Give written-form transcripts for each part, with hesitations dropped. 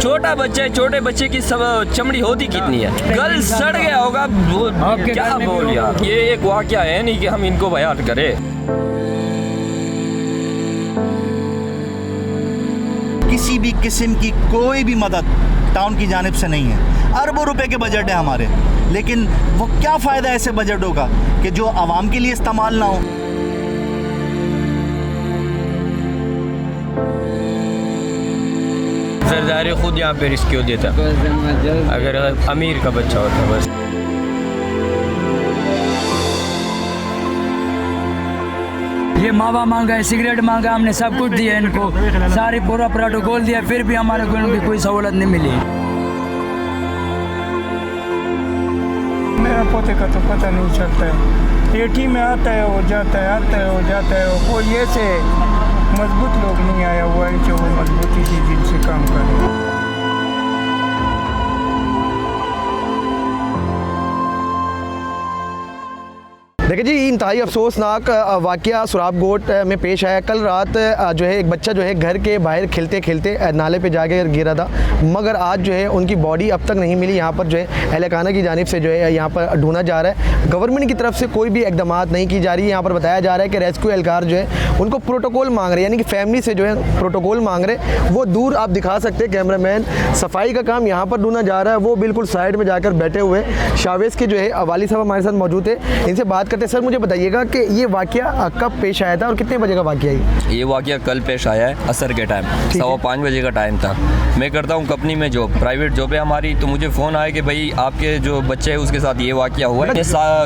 छोटा बच्चा है, छोटे बच्चे की सब चमड़ी होती कितनी है, गल सड़ गया होगा। क्या बोल यार, ये एक वाकया है नहीं कि हम इनको बयान करें। किसी भी किस्म की कोई भी मदद टाउन की जानिब से नहीं है। अरबों रुपए के बजट है हमारे, लेकिन वो क्या फ़ायदा ऐसे बजटों का कि जो आवाम के लिए इस्तेमाल ना हो। सरदारी खुद यहाँ पे रिस्क क्यों देता अगर अमीर का बच्चा होता बस। ये मावा मांगा है, सिगरेट मांगा, हमने सब कुछ दिया इनको, सारी पूरा प्रोटोकॉल दिया, फिर भी हमारे को इनकी कोई सहूलत नहीं मिली। मेरा पोते का तो पता नहीं चलता है, पेटी में आता है वो जाता है, आता है वो जाता है। कोई ऐसे मजबूत लोग नहीं आया हुआ है जो वो मजबूती की जिनसे काम करे। देखिए जी, इंतहाई अफसोसनाक वाक़या सुराब गोट में पेश आया। कल रात जो है एक बच्चा जो है घर के बाहर खेलते खेलते नाले पे जाके गिरा था, मगर आज जो है उनकी बॉडी अब तक नहीं मिली। यहाँ पर जो है अहलखाना की जानिब से जो है यहाँ पर ढूंढा जा रहा है। गवर्नमेंट की तरफ से कोई भी इकदाम नहीं की जा रही है। यहाँ पर बताया जा रहा है कि रेस्क्यू एहलकार जो है उनको प्रोटोकॉल मांग रहे हैं, यानी कि फैमिली से जो है प्रोटोकॉल मांग रहे। वो दूर आप दिखा सकते हैं कैमरामैन, सफाई का काम यहाँ पर ढूंढा जा रहा है, वो बिल्कुल साइड में जाकर बैठे हुए। शावेज़ के जो है वाली साहब हमारे साथ मौजूद है, इनसे बात करते। सर मुझे बताइएगा कि ये वाकया कब पेश आया था और कितने बजे का वाकया है? ये वाकया कल पेश आया है असर के टाइम, 5:15 बजे का टाइम था। मैं करता हूँ कंपनी में जॉब, प्राइवेट जॉब है हमारी। तो मुझे फ़ोन आया कि भाई आपके जो बच्चे है उसके साथ ये वाकया हुआ है।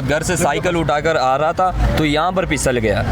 घर से साइकिल उठाकर आ रहा था तो यहाँ पर फिसल गया,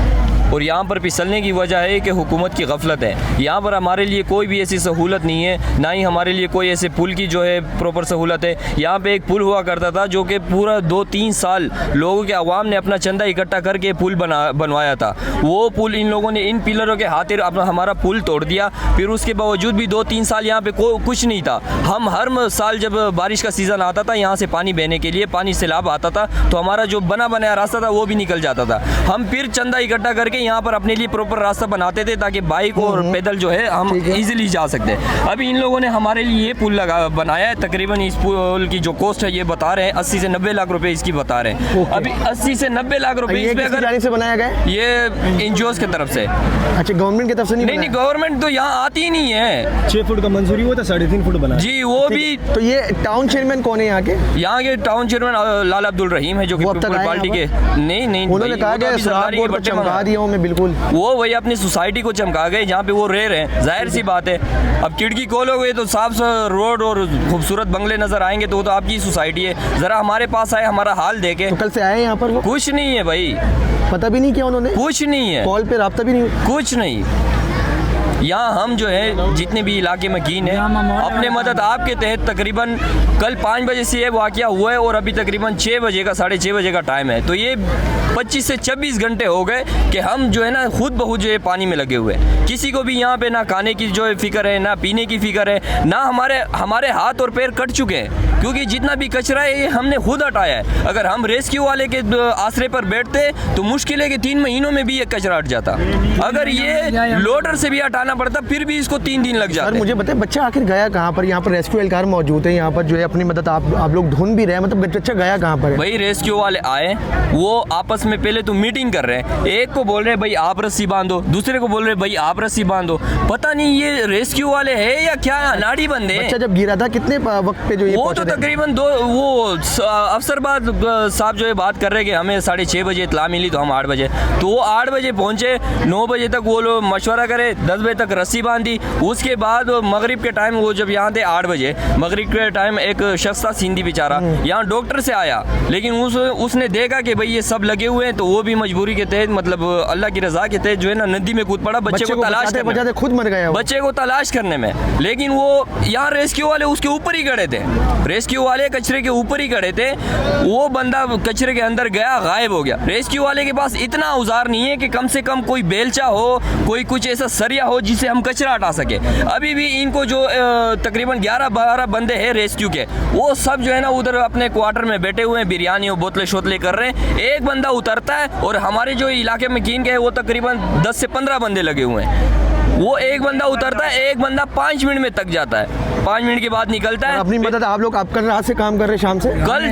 और यहाँ पर फिसलने की वजह है कि हुकूमत की गफलत है। यहाँ पर हमारे लिए कोई भी ऐसी सहूलत नहीं है, ना ही हमारे लिए कोई ऐसे पुल की जो है प्रॉपर सहूलत है। यहाँ पे एक पुल हुआ करता था जो कि पूरा 2-3 साल लोगों के अवाम ने अपना चंदा इकट्ठा करके पुल बनवाया था। वो पुल इन लोगों ने इन पिलरों के खातिर अपना हमारा पुल तोड़ दिया। फिर उसके बावजूद भी 2-3 साल यहाँ पे कुछ नहीं था। हम हर साल जब बारिश का सीज़न आता था यहाँ से पानी बहने के लिए, पानी सैलाब आता था, तो हमारा जो बनाया रास्ता था वो भी निकल जाता था। हम फिर चंदा इकट्ठा करके यहाँ पर अपने लिए प्रॉपर रास्ता बनाते थे ताकि बाइक और पैदल जो है हम इजीली जा सकते हैं। अभी इन लोगों ने हमारे लिए ये पुल बनाया है। तकरीबन इस पुल की जो कॉस्ट है ये बता रहे हैं 80 से 90 लाख रुपए इसकी बता रहे हैं। अभी 80 से 90 लाख रुपए इस पे अगर से बनाया गया, ये एनजीओज की तरफ से। अच्छा, गवर्नमेंट की तरफ से नहीं, गवर्नमेंट तो यहाँ आती ही नहीं है। 6 फुट का मंजूरी हुआ था, 3.5 फुट बना जी, वो भी। तो ये टाउन चेयरमैन कौन है यहाँ के? यहाँ के टाउन चेयरमैन लाल अब्दुल रहीम है, जो कि पार्टी के। नहीं, उन्होंने कहा चमका दिया हूँ मैं, बिल्कुल वो वही अपनी सोसाइटी को चमका गए जहाँ पे वो रह रहे हैं। जाहिर सी बात है, अब खिड़की खोलोगे तो साफ रोड और खूबसूरत बंगले नजर आएंगे, तो वो तो आपकी सोसाइटी है। जरा हमारे पास आए, हमारा हाल देखे। तो कल से आए यहाँ पर? वो कुछ नहीं है भाई, पता भी नहीं किया उन्होंने, कुछ नहीं है, कॉल पे राब्ता भी नहीं, कुछ नहीं। यहाँ हम जो है जितने भी इलाके में कीन है अपने मदद आपके तहत तकरीबन कल 5 बजे से ये वाकया हुआ है और अभी तकरीबन 6 बजे का 6:30 बजे का टाइम है। तो ये 25 से 26 घंटे हो गए कि हम जो है ना खुद बहुत जो है पानी में लगे हुए हैं। किसी को भी यहाँ पे ना खाने की जो है फिक्र है, ना पीने की फिक्र है, ना हमारे हाथ और पैर कट चुके हैं, क्योंकि जितना भी कचरा है ये हमने खुद हटाया है। अगर हम रेस्क्यू वाले के आसरे पर बैठते तो मुश्किल है कि 3 महीनों में भी ये कचरा हट जाता। अगर ये लोडर से भी हटाना पड़ता फिर भी इसको 3 दिन लग जाते। मुझे बताए बच्चा आखिर गया कहाँ पर? यहाँ पर रेस्क्यू एहलकार मौजूद है, यहाँ पर जो है अपनी मदद आप लोग ढूंढ भी रहे हैं, मतलब बच्चा गया कहाँ पर है? भाई रेस्क्यू वाले आए, वो आपस में पहले तो मीटिंग कर रहे हैं। एक को बोल रहे हैं भाई आप रस्सी बांधो, दूसरे को बोल रहे हैं भाई आप रस्सी बांधो। पता नहीं ये रेस्क्यू वाले है या क्या नाड़ी बंदे। बच्चा जब गिरा था कितने वक्त पे जो ये वो तो तकरीबन अफसरबाद साहब जो है बात कर रहे हैं कि हमें 6:30 बजे इत्तला मिली तो हम 8 बजे, तो वो 8 बजे पहुंचे। 9 बजे तक वो लोग मशवरा करे, 10 बजे तक रस्सी बांधी। उसके बाद मगरिब के टाइम वो जब यहाँ थे 8 बजे मगरिब के टाइम एक शख्स था सिंधी बेचारा, यहाँ डॉक्टर से आया, लेकिन उसने देखा कि भाई ये सब लगे हुए हैं, तो वो भी मजबूरी के तहत मतलब अल्लाह की रजा के तहत जो है ना नदी में कूद पड़ा बच्चे को तलाश करने, खुद मर गया बच्चे को तलाश करने में। लेकिन वो यहाँ रेस्क्यू वाले उसके ऊपर ही खड़े थे, रेस्क्यू वाले कचरे के ऊपर ही खड़े थे। वो बंदा कचरे के अंदर गया, गायब हो गया। रेस्क्यू वाले के पास इतना औजार नहीं है कि कम से कम कोई बेलचा हो, कोई कुछ ऐसा सरिया हो जिससे हम कचरा हटा सके। अभी भी इनको जो तकरीबन 11-12 बंदे हैं रेस्क्यू के, वो सब जो है ना उधर अपने क्वार्टर में बैठे हुए हैं, बिरयानी और बोतले शोतले कर रहे हैं। एक बंदा उतरता है और हमारे जो इलाके में कीन के है वो तकरीबन 10 से 15 बंदे लगे हुए हैं। वो एक बंदा उतरता है, एक बंदा 5 मिनट में तक जाता है। 5 मिनट के बाद निकलता है। अपनी मदद आप लोग आप कल रात से काम कर रहे हैं, शाम से कल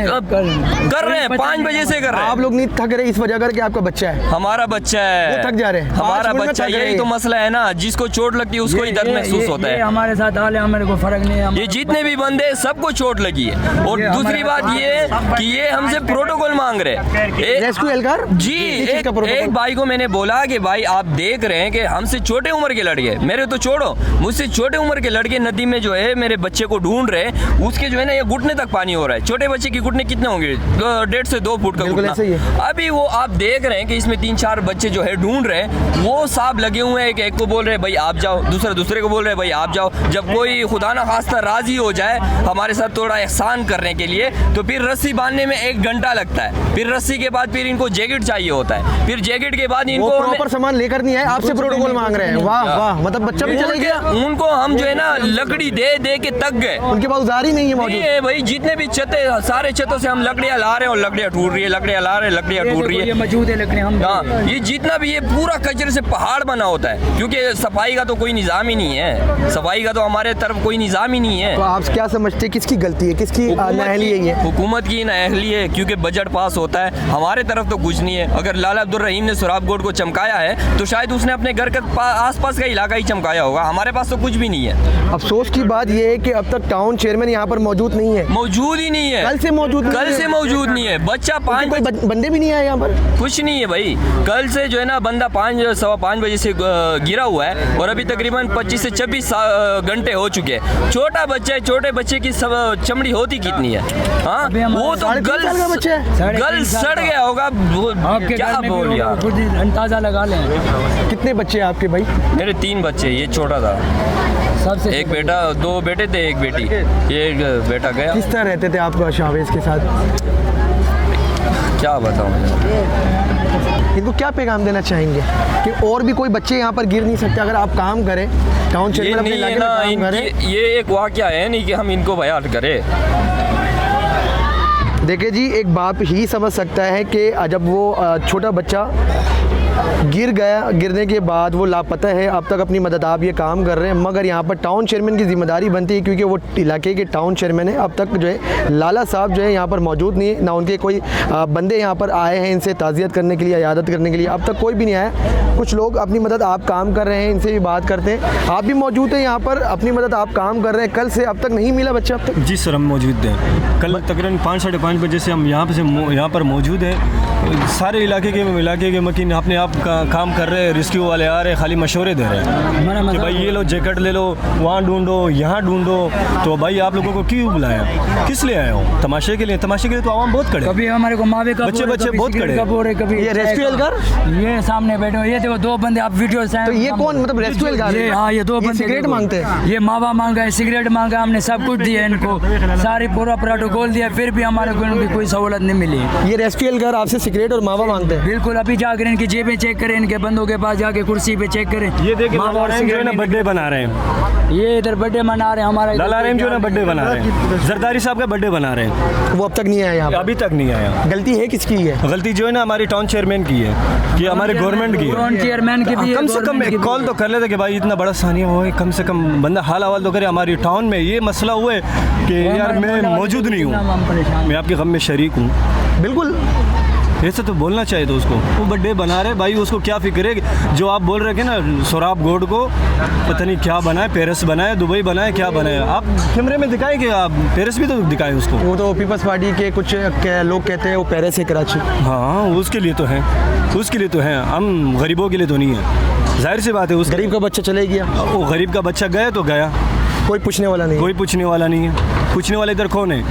कर रहे हैं, 5 बजे से कर रहे हैं। आप लोग नहीं थक रहे इस वजह करके आपका बच्चा है? हमारा बच्चा है, वो थक जा रहे हैं। हमारा 5 मिनट में बच्चा, थक रहे यही हैं। तो मसला है ना, जिसको चोट लगती है उसको ही दर्द महसूस होता है। हमारे साथ हाल है, हमारे को फर्क नहीं है। ये जितने भी बंदे सबको चोट लगी है। और दूसरी बात ये कि ये हमसे प्रोटोकॉल मांग रहे हैं। रेस्क्यू एहलकार जी, एक भाई को मैंने बोला कि भाई आप देख रहे हैं कि हमसे छोटे उम्र के लड़के, मेरे तो छोड़ो, मुझसे छोटे उम्र के लड़के नदी में जो है मेरे बच्चे को ढूंढ रहे हैं, उसके जो है ना ये घुटने तक पानी हो रहा है। छोटे बच्चे की घुटने कितने होंगे? 1.5 से 2 फुट का बिल्कुल ऐसे ही है। घुटना। अभी वो आप देख रहे हैं कि इसमें 3-4 बच्चे जो है ढूंढ रहे हैं, वो साहब लगे हुए हैं कि एक को बोल रहे हैं भाई आप जाओ, दूसरे को बोल रहे हैं भाई आप जाओ। जब कोई खुदा ना खास्ता राजी हो जाए हमारे साथ थोड़ा एहसान करने के लिए, तो फिर रस्सी बांधने में 1 घंटा लगता है। फिर रस्सी के बाद फिर इनको जैकेट चाहिए होता है, फिर जैकेट के बाद इनको प्रॉपर सामान लेकर नहीं आए, आपसे प्रोटोकॉल मांग रहे हैं। वाह वाह, मतलब बच्चा भी चले गया। उनको हम जो है ना लकड़ी दे दे के थक गए। उनके पास उधार ही नहीं है नहीं मौजूद। है भाई, जितने भी छते, सारे छतों से हम लकड़ियां ला रहे हैं और लकड़ियां टूट रही है, लकड़ियां ला रहे हैं, लकड़ियां टूट रही ये है। मौजूद है लकड़ी हम। हाँ, ये जितना भी ये पूरा कचरे से पहाड़ बना होता है, क्योंकि सफाई का तो कोई निज़ाम ही नहीं है। सफाई का तो हमारे तरफ कोई निज़ाम ही नहीं है। तो आप क्या समझते हैं किसकी गलती है, किसकी नाअहली है ये? हुकूमत की नाअहली है, क्योंकि बजट पास होता है, हमारे तरफ तो कुछ नहीं है। अगर लाला अब्दुल रहीम ने सुराब गोड को चमकाया है तो शायद उसने अपने घर के आसपास का इलाका ही चमकाया होगा, हमारे पास तो कुछ भी नहीं है। अफसोस की बात यह है कि अब तक टाउन चेयरमैन यहाँ पर मौजूद नहीं है। मौजूद ही नहीं है, कल से मौजूद नहीं कल है। से मौजूद नहीं है। बच्चा कोई 5 बंदे भी नहीं आए यहाँ पर। कुछ नहीं है भाई, कल से जो है ना बंदा 5-5:15 बजे से गिरा हुआ है और अभी तकरीबन 25 से 26 घंटे हो चुके हैं। छोटा बच्चा है, छोटे बच्चे की सब चमड़ी होती कितनी है? हाँ, वो तो 3.5 साल का बच्चा है। गल सड़ गया होगा। आपके क्या घर में बोल भी यार। खुद ही अंदाजा लगा लें। कितने बच्चे हैं आपके भाई? मेरे 3 बच्चे, ये छोटा था, सबसे एक बेटा, 2 बेटे थे, एक बेटी, ये एक बेटा गया। किस तरह रहते थे आप शाहवेज के साथ? क्या बताऊँ इनको क्या पैगाम देना चाहेंगे कि और भी कोई बच्चे यहाँ पर गिर नहीं सकते अगर आप काम करें, टाउन ये चेयरमैन अपने नहीं है इलाके में ना, काम करें? ये एक वाकया है नहीं कि हम इनको बयान करें। देखिए जी, एक बाप ही समझ सकता है कि जब वो छोटा बच्चा गिर गया, गिरने के बाद वो लापता है, अब तक अपनी मदद आप ये काम कर रहे हैं, मगर यहाँ पर टाउन चेयरमैन की जिम्मेदारी बनती है क्योंकि वो इलाके के टाउन चेयरमैन है। अब तक जो है लाला साहब जो है यहाँ पर मौजूद नहीं है, ना उनके कोई बंदे यहाँ पर आए हैं इनसे ताज़ियत करने के लिए, इयादत करने के लिए, अब तक कोई भी नहीं आया। कुछ लोग अपनी मदद आप काम कर रहे हैं, इनसे भी बात करते हैं। आप भी मौजूद हैं यहाँ पर, अपनी मदद आप काम कर रहे हैं, कल से अब तक नहीं मिला बच्चा अब तक? जी सर, हम मौजूद हैं। कल तकरीबन 5-5:30 बजे से हम यहाँ पर मौजूद हैं। सारे इलाके के मकीन अपने आप काम कर रहे हैं, रेस्क्यू वाले आ रहे हैं, खाली मशवरे दे रहे हैं कि भाई ये लो जैकेट ले लो, वहाँ ढूंढो, यहाँ ढूंढो। तो भाई आप लोगों को क्यों बुलाया, किस लिए आए हो? तमाशे के लिए? तमाशे के लिए तो आवाम बहुत खड़े, कभी हमारे को मावे का बच्चे बहुत खड़े। कभी ये रेस्क्यू एहलकार? ये सामने बैठे हो, ये देखो 2 बंदे, आप वीडियो से तो ये कौन, मतलब रेस्क्यू एहलकार? ये हाँ, ये 2 बंदे सिगरेट देखो। मांगते हैं? ये मावा मांगा है, सिगरेट मांगा, हमने सब कुछ दिया इनको, सारी पूरा प्रोटोकॉल दिया, फिर भी हमारे को इनकी कोई सहूलत नहीं मिली। ये रेस्क्यू एहलकार आपसे सिगरेट और मावा मांगते हैं? बिल्कुल, अभी जाकर इनकी जेबें चेक करें, इनके बंदों के पास जाके कुर्सी पे चेक करें। ये देखिए मावा और सिगरेट बर्थडे बना रहे हैं, ये इधर बर्थडे मना रहे हैं हमारा। लाला रहीम जो है बर्थडे बना रहे हैं, जरदारी साहब का बर्थडे बना रहे हैं, वो अब तक नहीं आया यहाँ पर? अभी तक नहीं आया। गलती है किसकी है? गलती जो है ना हमारी टाउन चेयरमैन की है, कि हमारे गवर्नमेंट की है। टाउन चेयरमैन की भी है, कम से कम गवर्नमेंट की एक भी कॉल है। तो कर लेते कि भाई इतना बड़ा सानिया हो, कम से कम बंदा हाल हवाल तो करे। हमारी टाउन में ये मसला हुआ है कि यार मैं मौजूद नहीं हूँ, मैं आपके गम में शरीक हूँ। बिल्कुल ऐसा तो बोलना चाहिए। तो उसको वो बर्थडे बना रहे भाई, उसको क्या फिक्र है? जो आप बोल रहे थे ना सुराब गोड को पता नहीं क्या बनाए, पेरिस बनाए, दुबई बनाए, क्या बनाए, आप कैमरे में दिखाएं कि आप पेरिस भी तो दिखाएं उसको। वो तो पीपल्स पार्टी के कुछ लोग कहते हैं वो पेरिस है कराची। हाँ, उसके लिए तो है, उसके लिए तो है, हम गरीबों के लिए तो नहीं है। जाहिर सी बात है, उस गरीब का बच्चा चले गया, वो गरीब का बच्चा गया तो गया, कोई पूछने वाला नहीं। कोई पूछने वाला नहीं है। पूछने वाले इधर कौन है?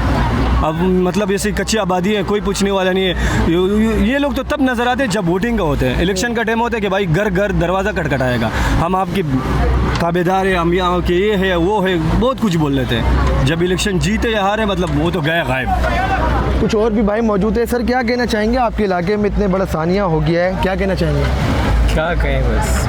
अब मतलब ऐसी कच्ची आबादी है, कोई पूछने वाला नहीं है। ये लोग तो तब नज़र आते हैं जब वोटिंग का होते हैं, इलेक्शन का टाइम होता है कि भाई घर घर दरवाज़ा खटखटाएगा, हम आपकी ताबेदार है, हम यहाँ के ये है वो है, बहुत कुछ बोल लेते हैं। जब इलेक्शन जीते या हारे मतलब वो तो गए गायब। कुछ और भी भाई मौजूद है। सर क्या कहना चाहेंगे, आपके इलाके में इतने बड़ा सानिया हो गया है, क्या कहना चाहेंगे? क्या कहें, बस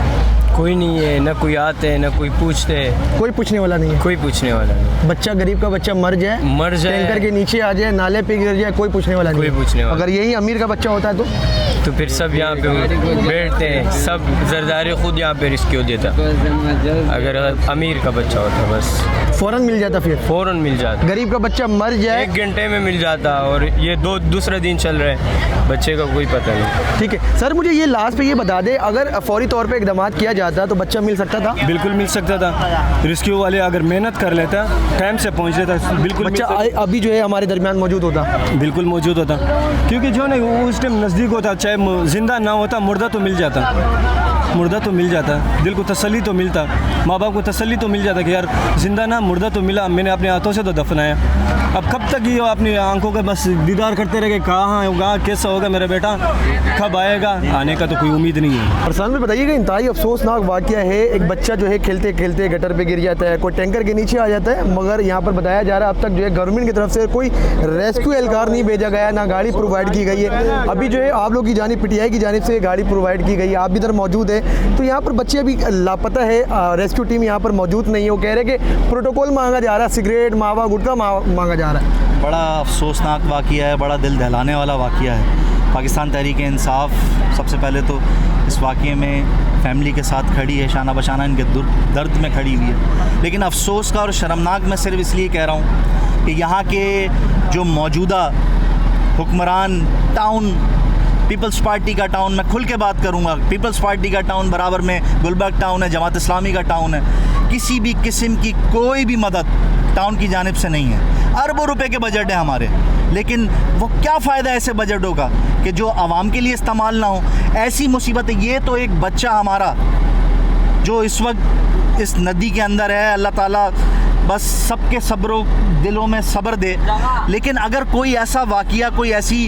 कोई नहीं है, ना कोई आते हैं, ना कोई पूछते हैं, कोई पूछने वाला नहीं है। कोई पूछने वाला नहीं। बच्चा, गरीब का बच्चा मर जाए, मर जाए, टैंकर के नीचे आ जाए, नाले पे गिर जाए, कोई पूछने वाला नहीं कोई है। पूछने वाला। अगर यही अमीर का बच्चा होता है तो तो फिर सब यहाँ पे बैठते हैं, सब जरदारी खुद यहाँ पे रेस्क्यू देता अगर अमीर का बच्चा होता, बस फ़ौरन मिल जाता, फिर फ़ौरन मिल जाता, गरीब का बच्चा मर जाए 1 घंटे में मिल जाता। और ये दूसरा दिन चल रहा है, बच्चे का कोई पता नहीं। ठीक है सर, मुझे ये लास्ट पे ये बता दे, अगर फौरी तौर पे इकदाम किया जाता तो बच्चा मिल सकता था? बिल्कुल मिल सकता था। रेस्क्यू वाले अगर मेहनत कर लेता, टाइम से पहुँच लेता, बिल्कुल बच्चा अभी जो है हमारे दरमियान मौजूद होता, बिल्कुल मौजूद होता, क्योंकि जो नहीं वो उस टाइम नज़दीक होता, चाहे जिंदा ना होता, मुर्दा तो मिल जाता, मुर्दा तो मिल जाता, दिल को तसल्ली तो मिलता, माँ बाप को तसल्ली तो मिल जाता कि यार जिंदा ना मुर्दा तो मिला, मैंने अपने हाथों से तो दफनाया। अब कब तक ये अपनी आंखों का बस दीदार करते रहे, कहाँ होगा, कैसा होगा मेरा बेटा, कब आएगा, आने का तो कोई उम्मीद नहीं है। और साल में बताइएगा, इंतहाई अफसोसनाक वाक़या है, एक बच्चा जो है खेलते खेलते गटर पे गिर जाता है, कोई टैंकर के नीचे आ जाता है, मगर यहाँ पर बताया जा रहा है अब तक जो है गवर्नमेंट की तरफ से कोई रेस्क्यू एहलकार नहीं भेजा गया, ना गाड़ी प्रोवाइड की गई है। अभी जो है आप लोग की जानिब PTI की जानिब से गाड़ी प्रोवाइड की गई है, आप भी इधर मौजूद है, तो यहाँ पर बच्चे अभी लापता है, रेस्क्यू टीम यहाँ पर मौजूद नहीं है। वो कह रहे हैं कि प्रोटोकॉल मांगा जा रहा है, सिगरेट मावा गुटखा मांगा जा रहा है। बड़ा अफसोसनाक वाक़या है, बड़ा दिल दहलाने वाला वाक़या है। पाकिस्तान तहरीक इंसाफ सबसे पहले तो इस वाक़े में फैमिली के साथ खड़ी है, शाना बशाना इनके दर्द में खड़ी हुई है। लेकिन अफसोस का और शर्मनाक मैं सिर्फ इसलिए कह रहा हूँ कि यहाँ के जो मौजूदा हुक्मरान टाउन, पीपल्स पार्टी का टाउन, मैं खुल के बात करूँगा, पीपल्स पार्टी का टाउन बराबर में गुलबर्ग टाउन है, जमात इस्लामी का टाउन है, किसी भी किस्म की कोई भी मदद टाउन की जानिब से नहीं है। अरबों रुपए के बजट है हमारे, लेकिन वो क्या फ़ायदा ऐसे बजटों का कि जो आवाम के लिए इस्तेमाल ना हो। ऐसी मुसीबत है, ये तो एक बच्चा हमारा जो इस वक्त इस नदी के अंदर है, अल्लाह ताला बस सबके सब्रों दिलों में सब्र दे। लेकिन अगर कोई ऐसा वाक़या, कोई ऐसी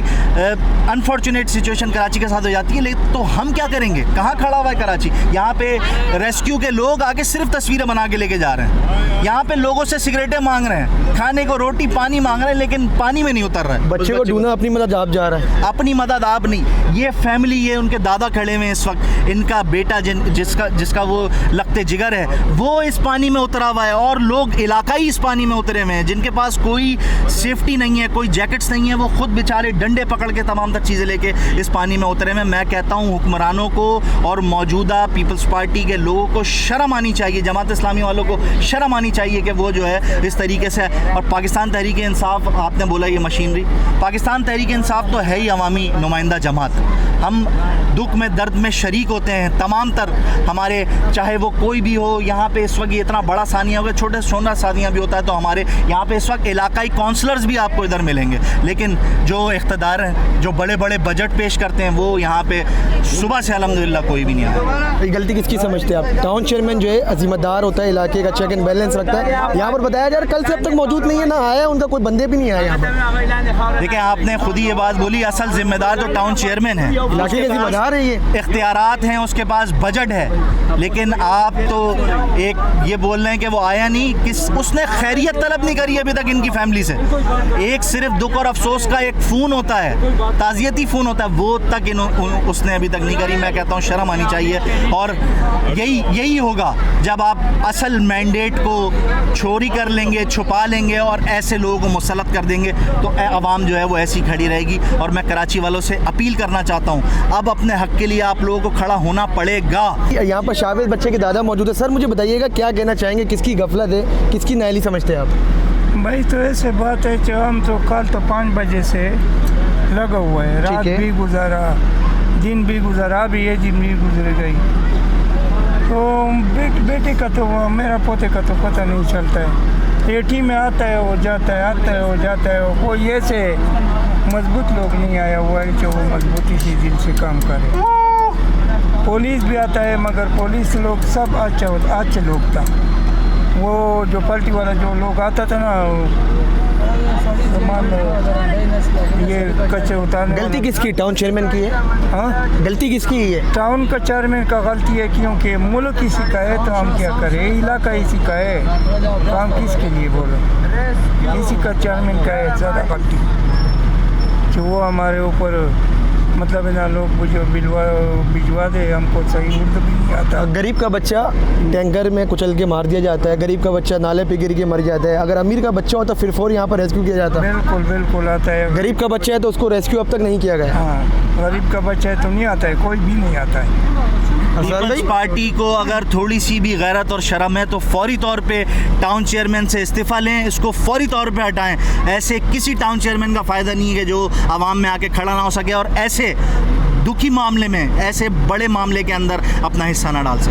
अनफॉर्चुनेट सिचुएशन कराची के साथ हो जाती है, तो हम क्या करेंगे? कहाँ खड़ा हुआ है कराची? यहाँ पे रेस्क्यू के लोग आके सिर्फ तस्वीरें बना के लेके जा रहे हैं, यहाँ पे लोगों से सिगरेटें मांग रहे हैं, खाने को रोटी पानी मांग रहे हैं, लेकिन पानी में नहीं उतर रहा है। बच्चे को ढूंढना अपनी मदद आप जा रहा है, अपनी मदद आप नहीं। ये फैमिली, ये उनके दादा खड़े हुए हैं इस वक्त, इनका बेटा जिसका वो लगते जिगर है, वो इस पानी में उतरा हुआ है, और लोग इलाकाई इस पानी में उतरे हुए हैं जिनके पास कोई सेफ्टी नहीं है, कोई जैकेट्स नहीं है, वो खुद बेचारे डंडे पकड़ के तमाम तक चीज़ें लेके इस पानी में उतरे हुए हैं। मैं कहता हूँ हुक्मरानों को और मौजूदा पीपल्स पार्टी के लोगों को शर्म आनी चाहिए, जमात इस्लामी वालों को शर्म आनी चाहिए कि वो जो है इस तरीके से। और पाकिस्तान तहरीक इंसाफ, आपने बोला ये मशीनरी, पाकिस्तान तहरीक इंसाफ तो है ही अवामी नुमाइंदा जमात। हम दुख में दर्द में शरीक होते हैं तमाम तर हमारे, चाहे वो कोई भी हो। यहाँ पे इस वक्त ये इतना बड़ा सानिया हो गया, छोटे छोटा सानिया भी होता है, तो हमारे यहाँ पे इस वक्त इलाकाई काउंसलर्स भी आपको इधर मिलेंगे, लेकिन जो इख्तिदार हैं, जो बड़े बड़े बजट पेश करते हैं, वो यहाँ पे सुबह से अल्हम्दुलिल्लाह कोई भी नहीं आता। ये गलती किसकी समझते हैं आप? टाउन चेयरमैन जो है जिम्मेदार होता है, इलाके का चेक एंड बैलेंस रखता है, यहाँ पर बताया जा रहा है कल से अब तक मौजूद नहीं है, ना आया उनका कोई बंदे भी नहीं आया यहाँ पर। देखिए, आपने खुद ही ये बात बोली, असल जिम्मेदार तो टाउन चेयरमैन है, इलाके के जिम्मेदार है, ये इख्तियारात हैं, उसके पास बजट है, लेकिन आप तो एक ये बोल रहे हैं कि वो आया नहीं, उसने खैरियत तलब नहीं करी अभी तक इनकी फैमिली से। एक सिर्फ दुख और अफसोस का एक फ़ोन होता है, ताज़ियती फ़ोन होता है, वो तक उसने अभी तक नहीं करी। मैं कहता हूँ शर्म आनी चाहिए, और यही होगा जब आप असल मैंडेट को चोरी कर लेंगे, छुपा लेंगे और ऐसे लोगों को मुसल्लत कर देंगे, तो आवाम जो है वो ऐसी खड़ी रहेगी। और मैं कराची वालों से अपील करना चाहता हूँ, अब अपने हक़ के लिए आप लोगों को खड़ा होना पड़ेगा। यहाँ पर शावेद बच्चे के दादा मौजूद है। सर मुझे बताइएगा, क्या कहना चाहेंगे, किसकी गफलत है, किसकी नाअहली समझते हैं आप? भाई तो ऐसे बात है कि हम तो कल तो 5 बजे से लगा हुआ है, रात भी गुजारा, दिन भी गुजारा, अभी ये दिन भी गुजर गई। तो बेटे का तो, मेरा पोते का तो पता नहीं चलता है, एटी में आता है वो जाता है, आता है वो जाता है। कोई ऐसे मजबूत लोग नहीं आया हुआ है जो वो मजबूती से दिल से काम करे। पुलिस भी आता है, मगर पुलिस लोग सब अच्छे लोग था। वो जो पलटी वाला जो लोग आता था ना, ये कच्चे उतारने। गलती किसकी? टाउन चेयरमैन की है? हाँ, गलती किसकी है? टाउन का चेयरमैन का गलती है, क्योंकि मुल्क किसी का है तो हम क्या करें, इलाका इसी का है तो हम किसके लिए बोलो। इसी का चेयरमैन का है ज़्यादा गलती कि वो हमारे ऊपर मतलब ना लोग मुझे भिजवा दे, हमको सही उर्दू भी नहीं आता। गरीब का बच्चा टैंकर में कुचल के मार दिया जाता है, गरीब का बच्चा नाले पे गिर के मर जाता है। अगर अमीर का बच्चा होता फिर फौर यहाँ पर रेस्क्यू किया जाता। बिल्कुल बिल्कुल आता है। गरीब का बच्चा है तो उसको रेस्क्यू अब तक नहीं किया गया। हाँ, गरीब का बच्चा है तो नहीं आता है, कोई भी नहीं आता है। पीपल्स पार्टी को अगर थोड़ी सी भी गैरत और शर्म है तो फौरी तौर पे टाउन चेयरमैन से इस्तीफ़ा लें, इसको फौरी तौर पे हटाएं। ऐसे किसी टाउन चेयरमैन का फ़ायदा नहीं है कि जो आवाम में आके खड़ा ना हो सके और ऐसे दुखी मामले में, ऐसे बड़े मामले के अंदर अपना हिस्सा ना डाल सके।